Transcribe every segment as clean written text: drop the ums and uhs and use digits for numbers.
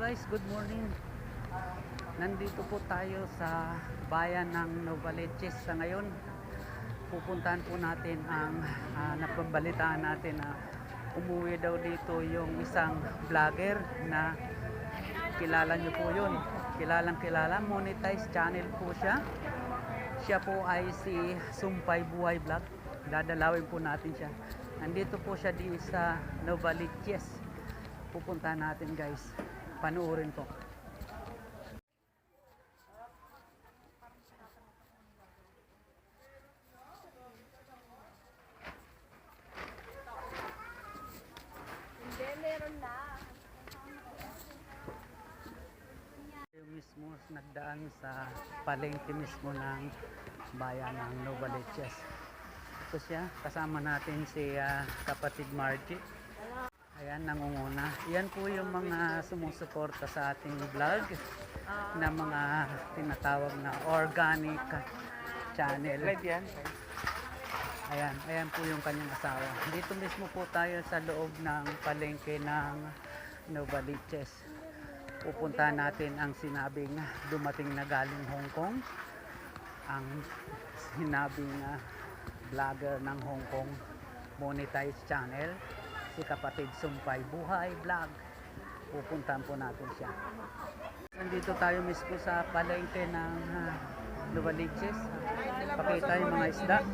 guys, good morning. Nandito po tayo sa bayan ng Novaliches sa ngayon. Pupuntahan po natin ang napabalitaan natin na umuwi daw dito yung isang vlogger na kilala nyo po yun. Kilalang kilala, monetize channel po siya. Siya po ay si Sumpay Buhay Vlog. Dadalawin po natin siya. Nandito po siya di sa Novaliches. Pupuntahan natin guys. Panuorin po. Yung mismo nagdaan sa palengke mismo ng bayan ng Novaliches. Ito siya, kasama natin si kapatid Margie. Ayan, nangunguna. Yan po yung mga sumusuporta sa ating vlog na mga tinatawag na organic channel. Ayan, ayan po yung kanyang asawa. Dito mismo po tayo sa loob ng palengke ng Novaliches. Pupuntahan natin ang sinabing dumating na galing Hong Kong. Ang sinabing vlogger ng Hong Kong monetize channel, si kapatid Sumpay Buhay Vlog. Pupuntahan po natin siya. Nandito tayo mismo sa palengke ng Novaliches. Pakita yung mga isda.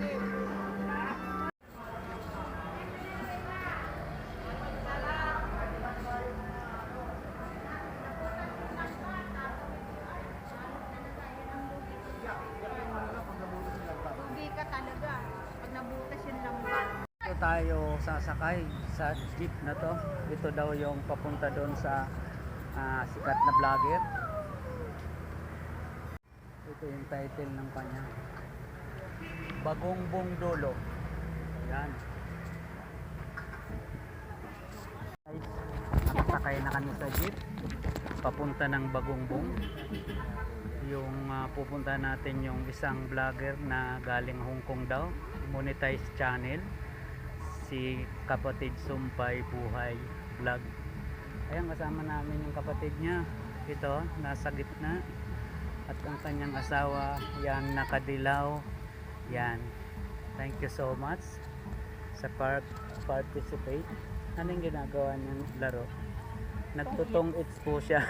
Hindi ka talaga. Pag nabutas yung lambat. Ito tayo sasakay sa jeep na to. Ito daw yung papunta doon sa sikat na vlogger. Ito yung title ng kanya, Bagongbong Dolo. Yan. Guys, nakasakay na kami sa jeep papunta ng Bagongbong. Yung pupunta natin yung isang vlogger na galing Hong Kong daw, monetize channel, si kapatid Sumpay Buhay Vlog. Ayan, kasama namin yung kapatid niya. Ito, nasa gitna. At ang kanyang asawa, yan, nakadilaw. Yan. Thank you so much sa participate. Anong ginagawa niyang laro? Nagtutong its po siya.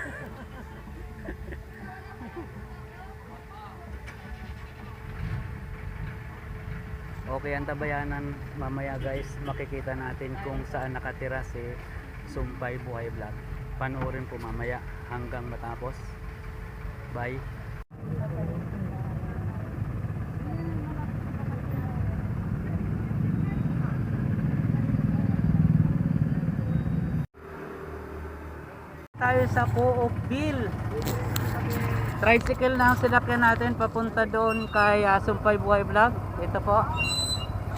Okay, ang tabayanan mamaya guys, makikita natin kung saan nakatira si Sumpay Buhay Vlog. Panoorin po mamaya hanggang matapos. Bye. Tayo sa Cookville. Tricycle na ang sinakyan natin papunta doon kay Sumpay Buhay Vlog. Ito po.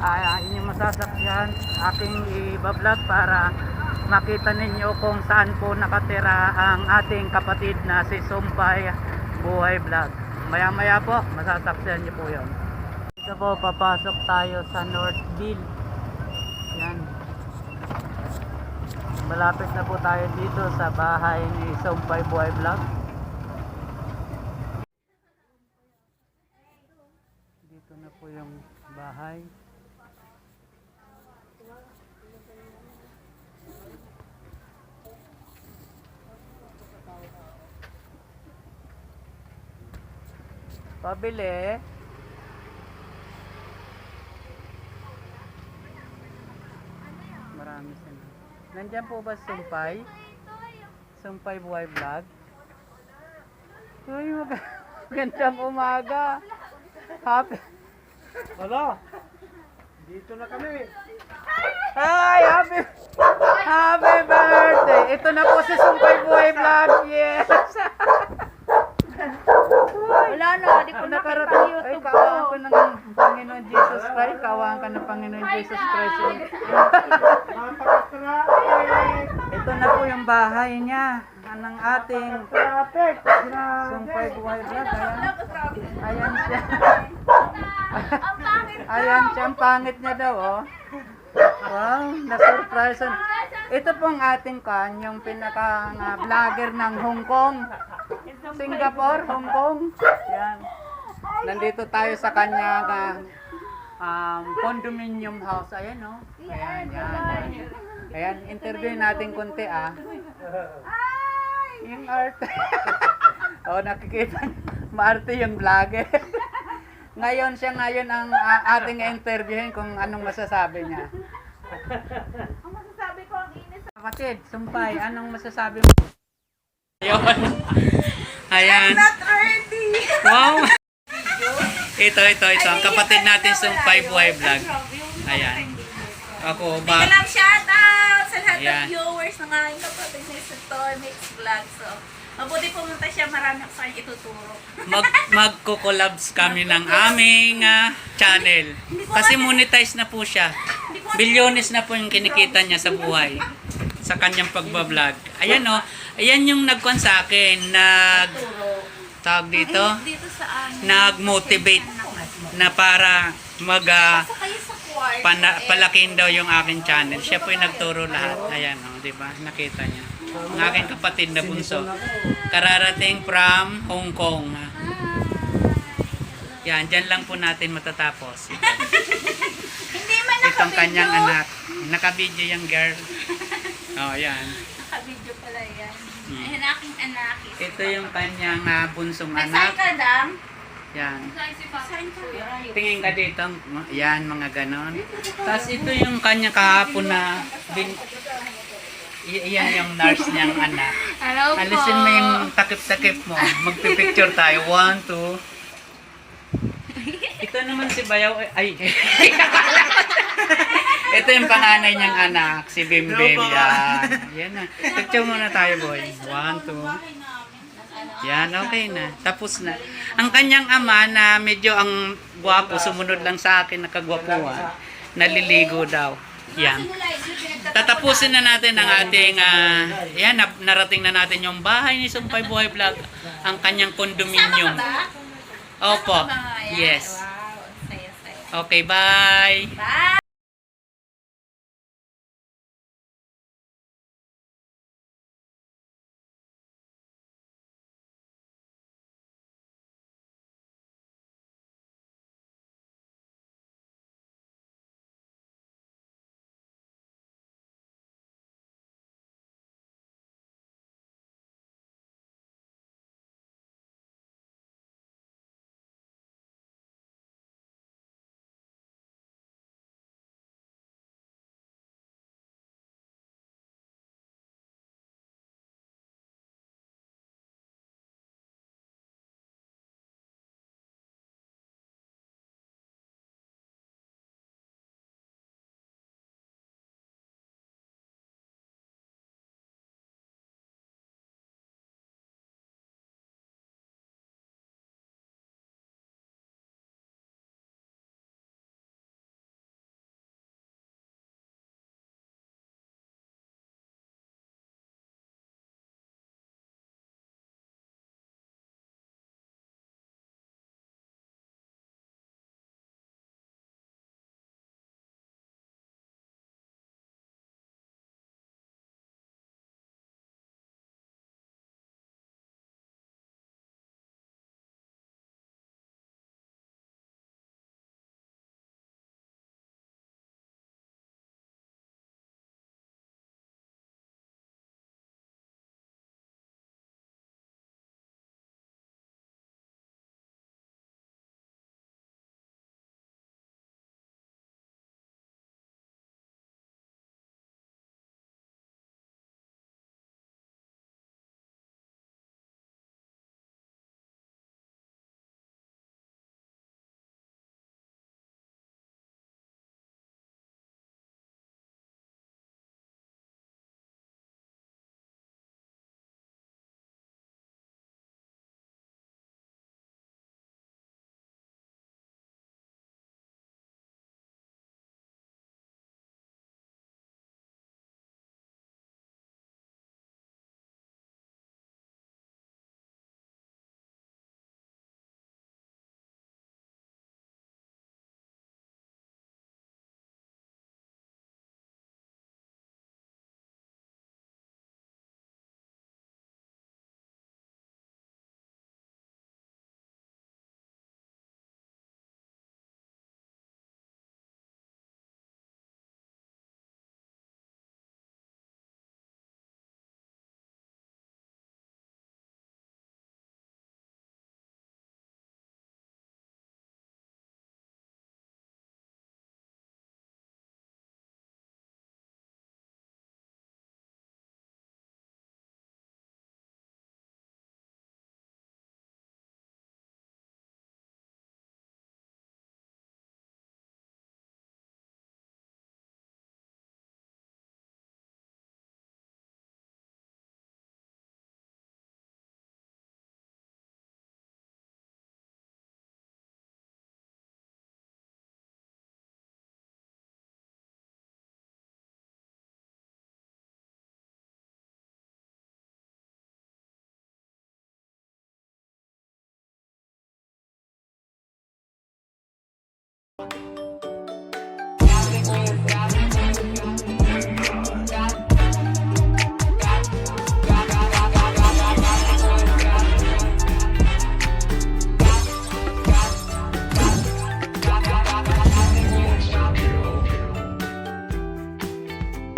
Inyong masasakyan aking i-vlog para makita ninyo kung saan po nakatira ang ating kapatid na si Sumpay Buhay Vlog. Maya maya po masasakyan niyo po yon. Dito po papasok tayo sa Northville. Yan. Malapit na po tayo dito sa bahay ni Sumpay Buhay Vlog. Dito na po yung bahay. Pabili. Marami sila. Nandiyan po ba Sumpay? Sumpay Buhay Vlog? Uy, magandang umaga. Happy. Wala. Dito na kami. Hi, happy birthday. Ito na po si Sumpay Buhay Vlog. Yes. Wala na, di ko nakita ang Ay, YouTube kaawaan ko. ko ng Panginoon Jesus Christ. Kaawaan ka ng Panginoon Jesus Christ. Napakasara. Ito na po yung bahay niya. Ng ating Traffic. Sumpay Buhay Vlog. Ayan siya. Ang pangit. Ayan siya. Ang pangit niya daw, oh. Wow, na-surprise. Ito pong ating yung pinaka vlogger ng Hong Kong. Singapore, Hong Kong. Yan. Nandito tayo sa kanya condominium house. Ayan, no? Ayan, yan. Ayan, interview natin konti, Yung arte. Nakikita. Maarte yung vlogger. Ngayon ang ating interviewin kung anong masasabi niya. Ang masasabi ko, ang inis. Kapatid, sumpay, anong masasabi mo? Ayun. Ayan. Not ready. Wow. Ito. Ang kapatid natin sumpay buhay vlog. Ayan. Ako, Alam, shout out sa lahat Ayan. ng viewers ng aking kapatid sa Toy Mix Vlog. So, mabuti pumunta siya, marami ako sa kanya ituturo. magko-collabs kami ng aming channel. Kasi monetize na po siya. Bilyones na po yung kinikita niya sa buhay. Sa kanyang pagbablog. Ayan ayan yung nagkuhan sa akin. Tawag dito. Dito sa amin. Nag-motivate na para Sa kayo sa kwarto. palakin daw yung aking channel. Siya po yung nagturo lahat. Ayan di ba? Nakita niya. Ang aking kapatid na bunso. Kararating from Hong Kong. Yan, dyan lang po natin matatapos. Hindi man Itong kanyang nakabidyo. anak. Nakabidyo yung girl. Yan. Nakabidyo pala yan. Hmm. Ayan aking anak. Ito yung kanyang bunsong Nagsain anak. ka, Dam? Yan. Nagsain ka. Tingin ka dito. Yan, mga ganon. Tapos ito yung kanya kahapon na iyan yung nurse niyang anak. Hello po. Alisin mo yung takip-takip mo. Magpipicture tayo. 1, 2. Ito naman si Bayaw. Ay. Ito yung panganay niyang anak. Si Bim Bim. Yan. Yan na. Picture muna tayo, boy. 1, 2. Yan, okay na. Tapos na. Ang kanyang ama na medyo ang gwapo, sumunod lang sa akin, nakagwapuan. Naliligo daw. Yan. Tatapusin na natin ang ating, yan, narating na natin yung bahay ni Sumpay Buhay Vlog. Ang kanyang condominium. Opo. Yes. Wow. Saya. Okay, bye. Bye.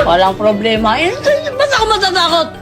Walang problema. Eh, ba't ako matatakot?